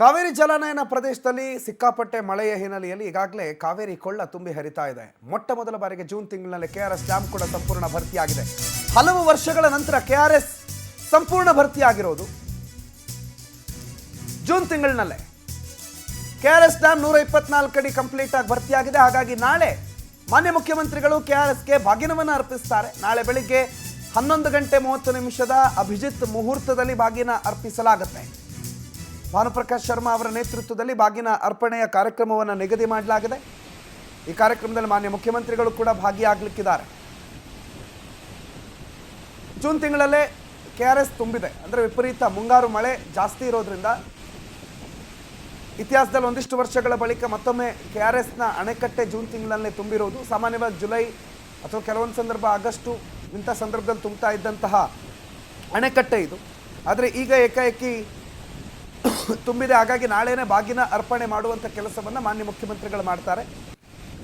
ಕಾವೇರಿ ಜಲಾನಯನ ಪ್ರದೇಶದಲ್ಲಿ ಸಿಕ್ಕಾಪಟ್ಟೆ ಮಳೆಯ ಹಿನ್ನೆಲೆಯಲ್ಲಿ ಈಗಾಗಲೇ ಕಾವೇರಿ ಕೊಳ್ಳ ತುಂಬಿ ಹರಿತಾ ಇದೆ. ಮೊಟ್ಟ ಮೊದಲ ಬಾರಿಗೆ ಜೂನ್ ತಿಂಗಳಿನಲ್ಲಿ ಕೆಆರ್ಎಸ್ ಡ್ಯಾಮ್ ಕೂಡ ಸಂಪೂರ್ಣ ಭರ್ತಿಯಾಗಿದೆ. ಹಲವು ವರ್ಷಗಳ ನಂತರ ಕೆಆರ್ಎಸ್ ಸಂಪೂರ್ಣ ಭರ್ತಿಯಾಗಿರೋದು ಜೂನ್ ತಿಂಗಳಿನಲ್ಲೇ. ಕೆಆರ್ಎಸ್ ಡ್ಯಾಮ್ 124 ಅಡಿ ಕಂಪ್ಲೀಟ್ ಆಗಿ ಭರ್ತಿಯಾಗಿದೆ. ಹಾಗಾಗಿ ನಾಳೆ ಮಾನ್ಯ ಮುಖ್ಯಮಂತ್ರಿಗಳು ಕೆಆರ್ಎಸ್ಗೆ ಬಾಗಿನವನ್ನು ಅರ್ಪಿಸುತ್ತಾರೆ. ನಾಳೆ ಬೆಳಿಗ್ಗೆ 11:30 ಅಭಿಜಿತ್ ಮುಹೂರ್ತದಲ್ಲಿ ಬಾಗಿನ ಅರ್ಪಿಸಲಾಗುತ್ತೆ. ಭಾನುಪ್ರಕಾಶ್ ಶರ್ಮಾ ಅವರ ನೇತೃತ್ವದಲ್ಲಿ ಬಾಗಿನ ಅರ್ಪಣೆಯ ಕಾರ್ಯಕ್ರಮವನ್ನು ನಿಗದಿ ಮಾಡಲಾಗಿದೆ. ಈ ಕಾರ್ಯಕ್ರಮದಲ್ಲಿ ಮಾನ್ಯ ಮುಖ್ಯಮಂತ್ರಿಗಳು ಕೂಡ ಭಾಗಿಯಾಗಲಿಕ್ಕಿದ್ದಾರೆ. ಜೂನ್ ತಿಂಗಳಲ್ಲೇ ಕೆಆರ್ಎಸ್ ತುಂಬಿದೆ. ಅಂದರೆ ವಿಪರೀತ ಮುಂಗಾರು ಮಳೆ ಜಾಸ್ತಿ ಇರೋದ್ರಿಂದ ಇತಿಹಾಸದಲ್ಲಿ ಒಂದಿಷ್ಟು ವರ್ಷಗಳ ಬಳಿಕ ಮತ್ತೊಮ್ಮೆ ಕೆಆರ್ಎಸ್ನ ಅಣೆಕಟ್ಟೆ ಜೂನ್ ತಿಂಗಳಲ್ಲೇ ತುಂಬಿರೋದು. ಸಾಮಾನ್ಯವಾಗಿ ಜುಲೈ ಅಥವಾ ಕೆಲವೊಂದು ಸಂದರ್ಭ ಆಗಸ್ಟು ಇಂಥ ಸಂದರ್ಭದಲ್ಲಿ ತುಂಬ್ತಾ ಇದ್ದಂತಹ ಅಣೆಕಟ್ಟೆ ಇದು. ಆದರೆ ಈಗ ಏಕಾಏಕಿ ತುಂಬಿದೆ. ಹಾಗಾಗಿ ನಾಳೆನೇ ಬಾಗಿನ ಅರ್ಪಣೆ ಮಾಡುವಂಥ ಕೆಲಸವನ್ನು ಮಾನ್ಯ ಮುಖ್ಯಮಂತ್ರಿಗಳು ಮಾಡ್ತಾರೆ.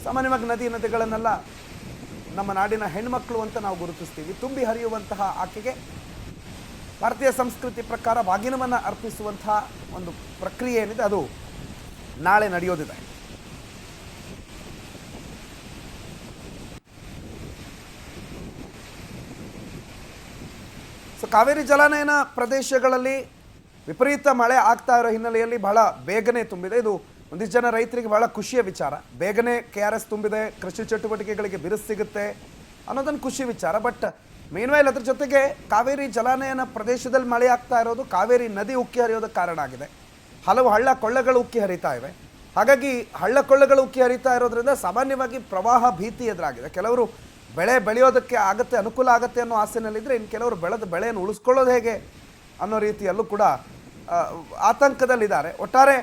ಸಾಮಾನ್ಯವಾಗಿ ನದಿಗಳನ್ನೆಲ್ಲ ನಮ್ಮ ನಾಡಿನ ಹೆಣ್ಮಕ್ಳು ಅಂತ ನಾವು ಗುರುತಿಸ್ತೀವಿ. ತುಂಬಿ ಹರಿಯುವಂತಹ ಆಕೆಗೆ ಭಾರತೀಯ ಸಂಸ್ಕೃತಿ ಪ್ರಕಾರ ಬಾಗಿನವನ್ನು ಅರ್ಪಿಸುವಂತಹ ಒಂದು ಪ್ರಕ್ರಿಯೆ ಏನಿದೆ ಅದು ನಾಳೆ ನಡೆಯೋದಿದೆ. ಕಾವೇರಿ ಜಲಾನಯನ ಪ್ರದೇಶಗಳಲ್ಲಿ ವಿಪರೀತ ಮಳೆ ಆಗ್ತಾ ಇರೋ ಹಿನ್ನೆಲೆಯಲ್ಲಿ ಬಹಳ ಬೇಗನೆ ತುಂಬಿದೆ. ಇದು ಒಂದಿಷ್ಟು ಜನ ರೈತರಿಗೆ ಬಹಳ ಖುಷಿಯ ವಿಚಾರ. ಬೇಗನೆ ಕೆಆರ್ಎಸ್ ತುಂಬಿದೆ, ಕೃಷಿ ಚಟುವಟಿಕೆಗಳಿಗೆ ಬಿರುಸು ಸಿಗುತ್ತೆ ಅನ್ನೋದೊಂದು ಖುಷಿ ವಿಚಾರ. ಬಟ್ ಮೇನ್ವೈಲ್ ಅದ್ರ ಜೊತೆಗೆ ಕಾವೇರಿ ಜಲಾನಯನ ಪ್ರದೇಶದಲ್ಲಿ ಮಳೆ ಆಗ್ತಾ ಇರೋದು ಕಾವೇರಿ ನದಿ ಉಕ್ಕಿ ಹರಿಯೋದಕ್ಕೆ ಕಾರಣ ಆಗಿದೆ. ಹಲವು ಹಳ್ಳ ಕೊಳ್ಳಗಳು ಉಕ್ಕಿ ಹರಿತಾ ಇವೆ. ಹಾಗಾಗಿ ಹಳ್ಳ ಕೊಳ್ಳಗಳು ಉಕ್ಕಿ ಹರಿತಾ ಇರೋದ್ರಿಂದ ಸಾಮಾನ್ಯವಾಗಿ ಪ್ರವಾಹ ಭೀತಿ ಎದುರಾಗಿದೆ. ಕೆಲವರು ಬೆಳೆ ಬೆಳೆಯೋದಕ್ಕೆ ಆಗುತ್ತೆ, ಅನುಕೂಲ ಆಗುತ್ತೆ ಅನ್ನೋ ಆಸೆನಲ್ಲಿದ್ದರೆ, ಇನ್ನು ಕೆಲವರು ಬೆಳೆದ ಬೆಳೆಯನ್ನು ಉಳಿಸ್ಕೊಳ್ಳೋದು ಹೇಗೆ ಅನ್ನೋ ರೀತಿಯಲ್ಲೂ ಕೂಡ ಆತಂಕದಲ್ಲಿದ್ದಾರೆ. ಒಟ್ಟಾರೆ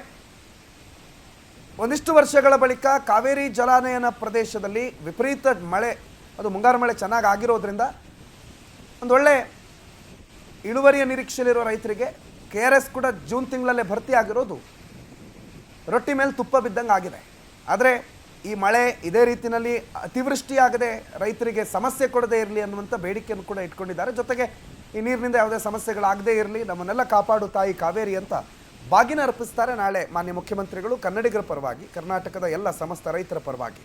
ಒಂದಿಷ್ಟು ವರ್ಷಗಳ ಬಳಿಕ ಕಾವೇರಿ ಜಲಾನಯನ ಪ್ರದೇಶದಲ್ಲಿ ವಿಪರೀತ ಮಳೆ, ಅದು ಮುಂಗಾರು ಮಳೆ ಚೆನ್ನಾಗಿ ಆಗಿರೋದ್ರಿಂದ ಒಂದೊಳ್ಳೆ ಇಳುವರಿಯ ನಿರೀಕ್ಷೆಯಲ್ಲಿರೋ ರೈತರಿಗೆ ಕೆಆರ್ಎಸ್ ಕೂಡ ಜೂನ್ ತಿಂಗಳಲ್ಲೇ ಭರ್ತಿ ಆಗಿರೋದು ರೊಟ್ಟಿ ಮೇಲೆ ತುಪ್ಪ ಬಿದ್ದಂಗೆ ಆಗಿದೆ. ಆದರೆ ಈ ಮಳೆ ಇದೇ ರೀತಿಯಲ್ಲಿ ಅತಿವೃಷ್ಟಿಯಾಗದೆ ರೈತರಿಗೆ ಸಮಸ್ಯೆ ಕೊಡದೇ ಇರಲಿ ಅನ್ನುವಂಥ ಬೇಡಿಕೆಯನ್ನು ಕೂಡ ಇಟ್ಕೊಂಡಿದ್ದಾರೆ. ಜೊತೆಗೆ ಈ ನೀರಿನಿಂದ ಯಾವುದೇ ಸಮಸ್ಯೆಗಳಾಗದೇ ಇರಲಿ, ನಮ್ಮನ್ನೆಲ್ಲ ಕಾಪಾಡು ತಾಯಿ ಕಾವೇರಿ ಅಂತ ಬಾಗಿನ ಅರ್ಪಿಸ್ತಾರೆ ನಾಳೆ ಮಾನ್ಯ ಮುಖ್ಯಮಂತ್ರಿಗಳು, ಕನ್ನಡಿಗರ ಪರವಾಗಿ, ಕರ್ನಾಟಕದ ಎಲ್ಲ ಸಮಸ್ತ ರೈತರ ಪರವಾಗಿ.